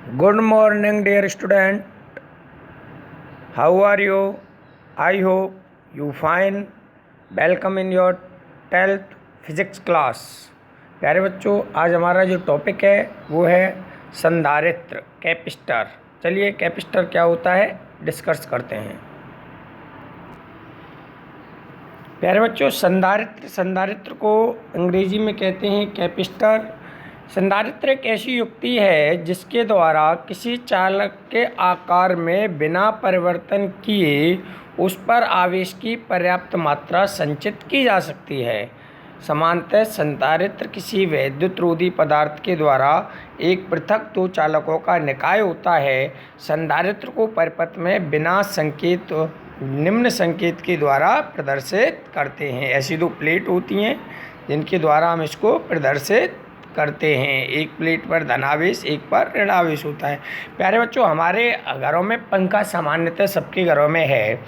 Good morning, dear student. How are you? I hope you fine. Welcome in your 12th physics class. प्यारे बच्चों, आज हमारा जो topic है वो है संधारित्र, कैपेसिटर। चलिए कैपेसिटर क्या होता है डिस्कस करते हैं। प्यारे बच्चों, संधारित्र को अंग्रेजी में कहते हैं कैपेसिटर। संधारित्र एक ऐसी युक्ति है जिसके द्वारा किसी चालक के आकार में बिना परिवर्तन किए उस पर आवेश की पर्याप्त मात्रा संचित की जा सकती है। सामान्यतः संधारित्र किसी वैद्युतरोधी पदार्थ के द्वारा एक पृथक दो चालकों का निकाय होता है। संधारित्र को परिपथ में बिना संकेत निम्न संकेत के द्वारा प्रदर्शित करते हैं। ऐसी दो प्लेट होती हैं जिनके द्वारा हम इसको प्रदर्शित करते हैं। एक प्लेट पर धनावेश, एक पर ऋणावेश होता है। प्यारे बच्चों, हमारे घरों में पंखा सामान्यतः सबके घरों में है।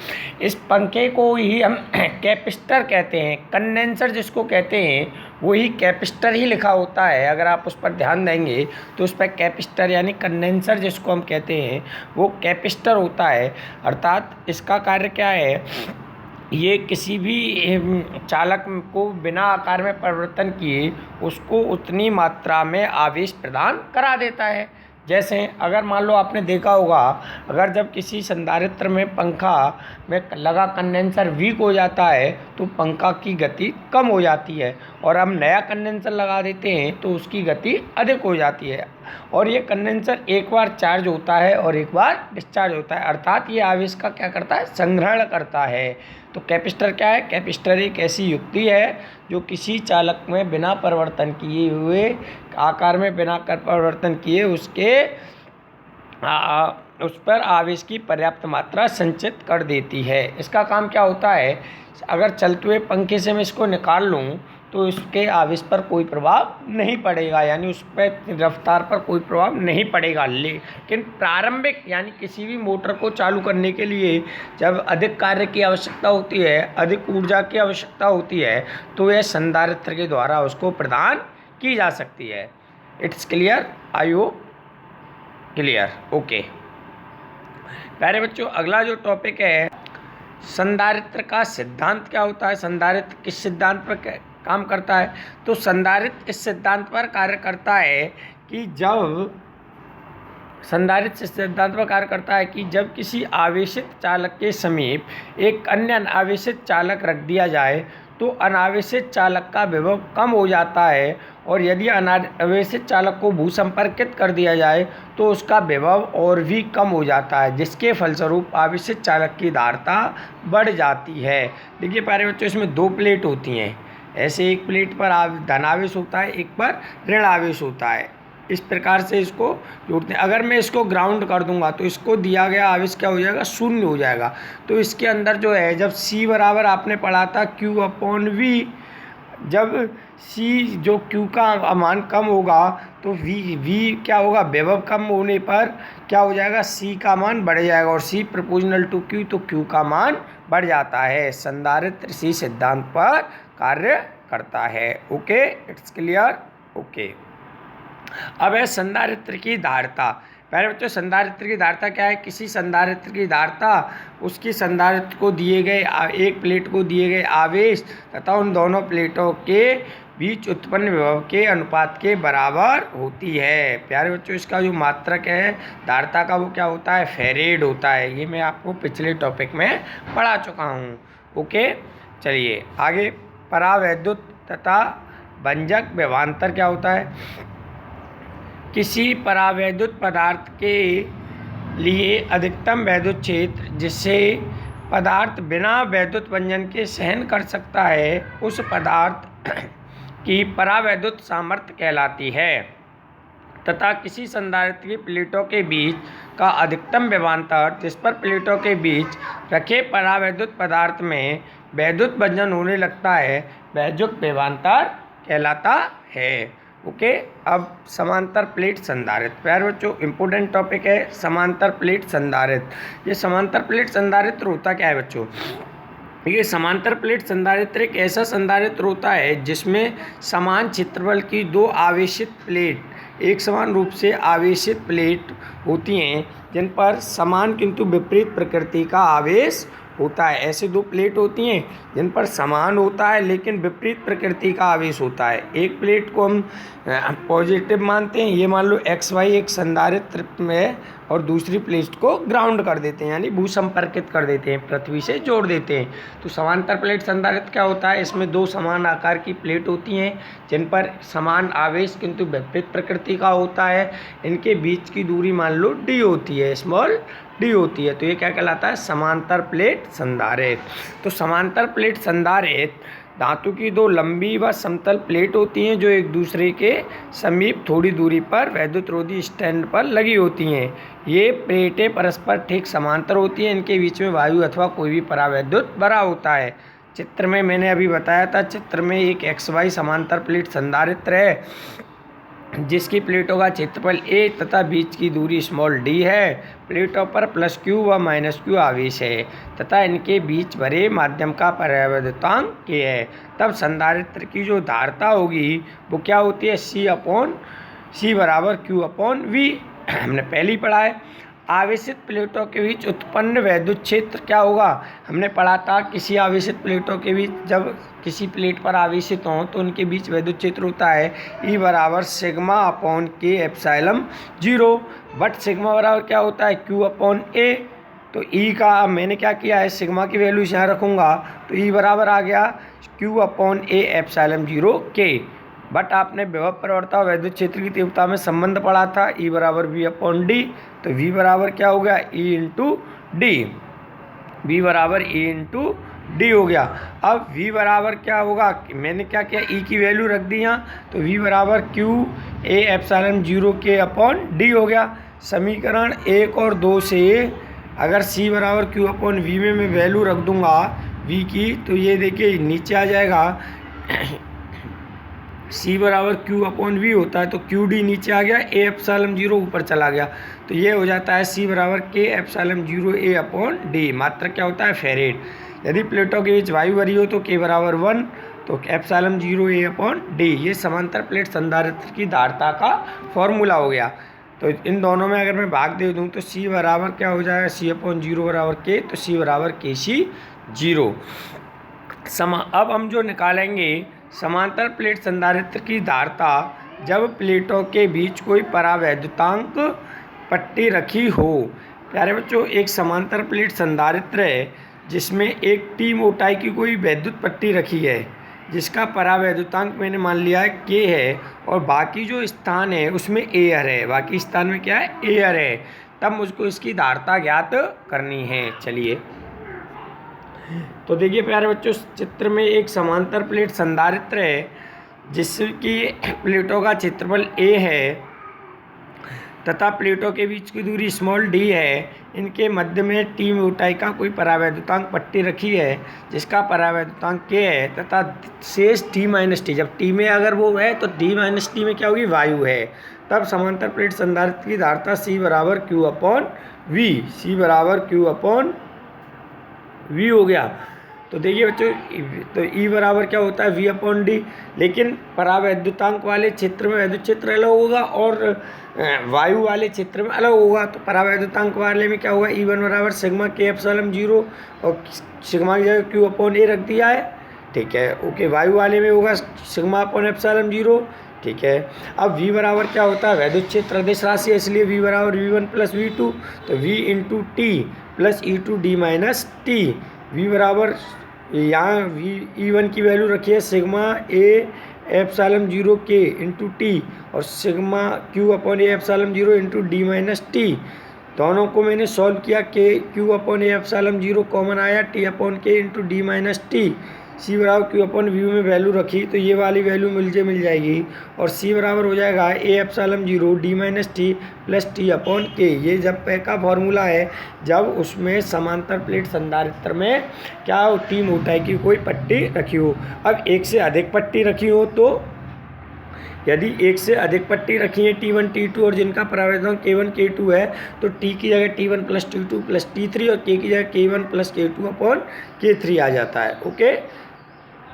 इस पंखे को ही हम कैपेसिटर कहते हैं। कंडेंसर जिसको कहते हैं वही कैपेसिटर ही लिखा होता है। अगर आप उस पर ध्यान देंगे तो उस पर कैपेसिटर यानी कंडेंसर जिसको हम कहते हैं वो कैपेसिटर होता है। अर्थात इसका कार्य क्या है, ये किसी भी चालक को बिना आकार में परिवर्तन किए उसको उतनी मात्रा में आवेश प्रदान करा देता है। जैसे अगर मान लो आपने देखा होगा, अगर जब किसी संधारित्र में पंखा में लगा कंडेंसर वीक हो जाता है तो पंखा की गति कम हो जाती है, और हम नया कंडेंसर लगा देते हैं तो उसकी गति अधिक हो जाती है। और ये कंडेंसर एक बार चार्ज होता है और एक बार डिस्चार्ज होता है, अर्थात ये आवेश का क्या करता है, संग्रहण करता है। तो कैपेसिटर क्या है? कैपेसिटर एक ऐसी युक्ति है जो किसी चालक में बिना परिवर्तन किए हुए आकार में बिना परिवर्तन किए उस पर आवेश की पर्याप्त मात्रा संचित कर देती है। इसका काम क्या होता है, अगर चलते हुए पंखे से मैं इसको निकाल लूँ तो इसके आवेश पर कोई प्रभाव नहीं पड़ेगा, यानी उस पर रफ्तार पर कोई प्रभाव नहीं पड़ेगा। लेकिन प्रारंभिक यानी किसी भी मोटर को चालू करने के लिए जब अधिक कार्य की आवश्यकता होती है, अधिक ऊर्जा की आवश्यकता होती है, तो यह संधारित्र के द्वारा उसको प्रदान की जा सकती है। It's clear? I hope clear. Okay प्यारे बच्चों, अगला जो टॉपिक है संधारित्र का सिद्धांत क्या होता है। संधारित्र किस सिद्धांत पर काम करता है? तो संधारित्र इस सिद्धांत पर कार्य करता है कि जब किसी आवेशित चालक के समीप एक अन्य अनावेशित चालक रख दिया जाए तो अनावेशित चालक का विभव कम हो जाता है, और यदि अनावेशित चालक को भूसंपर्कित कर दिया जाए तो उसका विभव और भी कम हो जाता है, जिसके फलस्वरूप आवेशित चालक की धारिता बढ़ जाती है। देखिए प्यारे बच्चों, इसमें दो प्लेट होती हैं। ऐसे एक प्लेट पर धनावेश होता है, एक पर ऋण आवेश होता है। इस प्रकार से इसको जोड़ते हैं। अगर मैं इसको ग्राउंड कर दूंगा तो इसको दिया गया आवेश क्या हो जाएगा, शून्य हो जाएगा। तो इसके अंदर जो है, जब C बराबर आपने पढ़ा था Q/V, जब C जो Q का मान कम होगा तो V क्या होगा, विभव कम होने पर क्या हो जाएगा, C का मान बढ़ जाएगा, और C प्रोपोर्शनल टू Q, तो Q का मान बढ़ जाता है। संधारित्र इसी सिद्धांत पर कार्य करता है। Okay, it's clear. ओके, अब है संधारित्र की धारिता। पहले बच्चों, संधारित्र की धारिता क्या है? किसी संधारित्र की धारिता उसकी संधारित्र को दिए गए एक प्लेट को दिए गए आवेश तथा उन दोनों प्लेटों के बीच उत्पन्न विभव के अनुपात के बराबर होती है। प्यारे बच्चों, इसका जो मात्रक है धारिता का वो क्या होता है, फैरेड होता है। ये मैं आपको पिछले टॉपिक में पढ़ा चुका हूँ। ओके, चलिए आगे। परावैद्युत तथा भंजक विभवांतर क्या होता है? किसी परावैद्युत पदार्थ के लिए अधिकतम वैद्युत क्षेत्र जिसे पदार्थ बिना वैद्युत भंजन के सहन कर सकता है, उस पदार्थ की परावैद्युत सामर्थ्य कहलाती है। तथा किसी संधारित्र की प्लेटों के बीच का अधिकतम विभवांतर जिस पर प्लेटों के बीच रखे परावैद्युत पदार्थ में वैद्युत भंजन होने लगता है, वैद्युत विभवांतर कहलाता है। ओके, अब समांतर प्लेट संधारित्र। प्यारे बच्चों, इंपॉर्टेंट टॉपिक है समांतर प्लेट संधारित्र। ये समांतर प्लेट संधारित्र होता क्या है बच्चों? ये समांतर प्लेट संधारित्र एक ऐसा संधारित्र होता है जिसमें समान क्षेत्रफल की दो आवेशित प्लेट, एक समान रूप से आवेशित प्लेट होती हैं जिन पर समान किंतु विपरीत प्रकृति का आवेश होता है। ऐसे दो प्लेट होती हैं जिन पर समान होता है लेकिन विपरीत प्रकृति का आवेश होता है। एक प्लेट को हम पॉजिटिव मानते हैं, ये मान लो XY एक संधारित्र में, और दूसरी प्लेट को ग्राउंड कर देते हैं यानी भूसंपर्कित कर देते हैं, पृथ्वी से जोड़ देते हैं। तो समांतर प्लेट संधारित्र क्या होता है? इसमें दो समान आकार की प्लेट होती हैं जिन पर समान आवेश किंतु विपरीत प्रकृति का होता है। इनके बीच की दूरी मान लो d होती है, स्मॉल d होती है। तो ये क्या कहलाता है? समांतर प्लेट संधारित्र। तो समांतर प्लेट संधारित्र धातु की दो लंबी व समतल प्लेट होती हैं जो एक दूसरे के समीप थोड़ी दूरी पर वैद्युतरोधी स्टैंड पर लगी होती हैं। ये प्लेटें परस्पर ठीक समांतर होती हैं। इनके बीच में वायु अथवा कोई भी परावैद्युत भरा होता है। चित्र में मैंने अभी बताया था, चित्र में एक XY समांतर प्लेट संधारित्र है जिसकी प्लेटों का क्षेत्रफल a तथा बीच की दूरी स्मॉल d है। प्लेटों पर +Q व -Q आवेश है तथा इनके बीच भरे माध्यम का परावैद्युतांक k है। तब संधारित्र की जो धारता होगी वो क्या होती है? C बराबर Q/V। हमने पहले ही पढ़ा है। आवेशित प्लेटों के बीच उत्पन्न वैद्युत क्षेत्र क्या होगा? हमने पढ़ा था किसी आवेशित प्लेटों के बीच जब किसी प्लेट पर आवेशित हों तो उनके बीच वैद्युत क्षेत्र होता है E बराबर σ/K/0। बट सिग्मा बराबर क्या होता है? Q/A। तो E का मैंने क्या किया है? सिग्मा की वैल्यू यहाँ रखूँगा तो E बराबर आ गया Q/A/0K। बट आपने विभव परिवर्तन और वैद्युत क्षेत्र की तीव्रता में संबंध पढ़ा था E बराबर V/D। तो V बराबर क्या हो गया? E/D। V बराबर E/D हो गया। अब V बराबर क्या होगा? मैंने क्या किया? E की वैल्यू रख दी यहाँ, तो V बराबर Q/A/0K/D हो गया। समीकरण 1 और 2 से अगर C बराबर Q/V में मैं वैल्यू रख दूंगा V की, तो ये देखिए नीचे आ जाएगा। C बराबर Q/V होता है तो QD नीचे आ गया, A/0 ऊपर चला गया, तो ये हो जाता है C बराबर K/0A/D। मात्रक क्या होता है? फेरेड। यदि प्लेटों के बीच वायु भरी हो तो K बराबर 1, तो ε0A/D। ये समांतर प्लेट संधारित्र की धारता का फॉर्मूला हो गया। तो इन दोनों में अगर मैं भाग दे दूं तो C बराबर क्या हो जाएगा? C/0 बराबर K, तो C बराबर KC0। अब हम जो निकालेंगे समांतर प्लेट संधारित्र की धारता जब प्लेटों के बीच कोई परावैद्युतांक पट्टी रखी हो। प्यारे बच्चों, एक समांतर प्लेट संधारित्र है जिसमें एक T मोटाई की कोई वैद्युत पट्टी रखी है जिसका परावैद्युतांक मैंने मान लिया है K है, और बाकी जो स्थान है उसमें एयर है। बाकी स्थान में क्या है? एयर है। तब मुझको इसकी धारता ज्ञात करनी है। चलिए तो देखिए प्यारे बच्चों, चित्र में एक समांतर प्लेट संधारित्र है जिसकी प्लेटों का क्षेत्रफल A है तथा प्लेटों के बीच की दूरी स्मॉल d है। इनके मध्य में T मोटाई का कोई परावैद्युतांक पट्टी रखी है जिसका परावैद्युतांक K है तथा शेष T-T। जब T में अगर वो है तो T-T में क्या होगी? वायु है। तब समांतर प्लेट संधारित्र की धारता C बराबर Q/V। C बराबर Q/V हो गया। तो देखिए बच्चों, तो E बराबर क्या होता है? V/D। लेकिन परावैद्युतांक वाले क्षेत्र में वैद्युत क्षेत्र अलग होगा और वायु वाले क्षेत्र में अलग होगा। तो परावैद्युतांक वाले में क्या होगा? E1 बराबर σK/0 और सिग्मा की जगह Q/A रख दिया है, ठीक है, ओके। वायु वाले में होगा σK/0, ठीक है। अब V बराबर क्या होता है? वैद्युत क्षेत्र अदिश राशि है, इसलिए V बराबर V1 + V2, तो V × T + E2D - T। V बराबर यहाँ E1 की वैल्यू रखी है σA/0K × T और सिग्मा Q/A/0 × D - T। दोनों को मैंने सॉल्व किया, Q/A/0 कॉमन आया, T/K × D - T। C बराबर Q/V में वैल्यू रखी तो ये वाली वैल्यू मिल जाएगी और C बराबर हो जाएगा A/0 D - T + T/K। ये जब का फॉर्मूला है जब उसमें समांतर प्लेट संधारित्र में क्या हो? T मोटाई की कोई पट्टी रखी हो। अब एक से अधिक पट्टी रखी हो तो यदि एक से अधिक पट्टी रखी है T1 T2 और जिनका परावैद्युतांक K1 K2 है तो T की जगह T1 + T2 + T3 और K की जगह K1 + K2/K3 आ जाता है। ओके,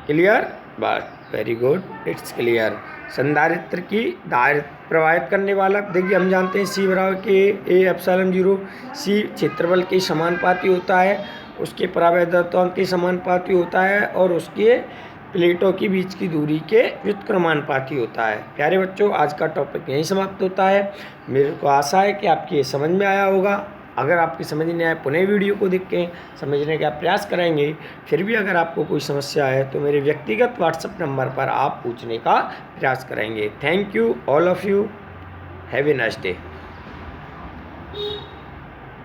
क्लियर बात? Very good, it's clear. संधारित्र की धारित्र प्रभावित करने वाला। देखिए हम जानते हैं C बराबर के A एप्सिलॉन 0, C क्षेत्रफल के समानुपाती होता है, उसके परावैद्युतांक के समानुपाती होता है और उसके प्लेटों के बीच की दूरी के व्युत्क्रमानुपाती होता है। प्यारे बच्चों, आज का टॉपिक यहीं समाप्त होता है। मेरे को आशा है कि आपकी ये समझ में आया होगा। अगर आपकी समझ नहीं आए, पुनः वीडियो को देख के समझने का प्रयास करेंगे। फिर भी अगर आपको कोई समस्या है तो मेरे व्यक्तिगत व्हाट्सएप नंबर पर आप पूछने का प्रयास करेंगे। Thank you all of you, have a nice day.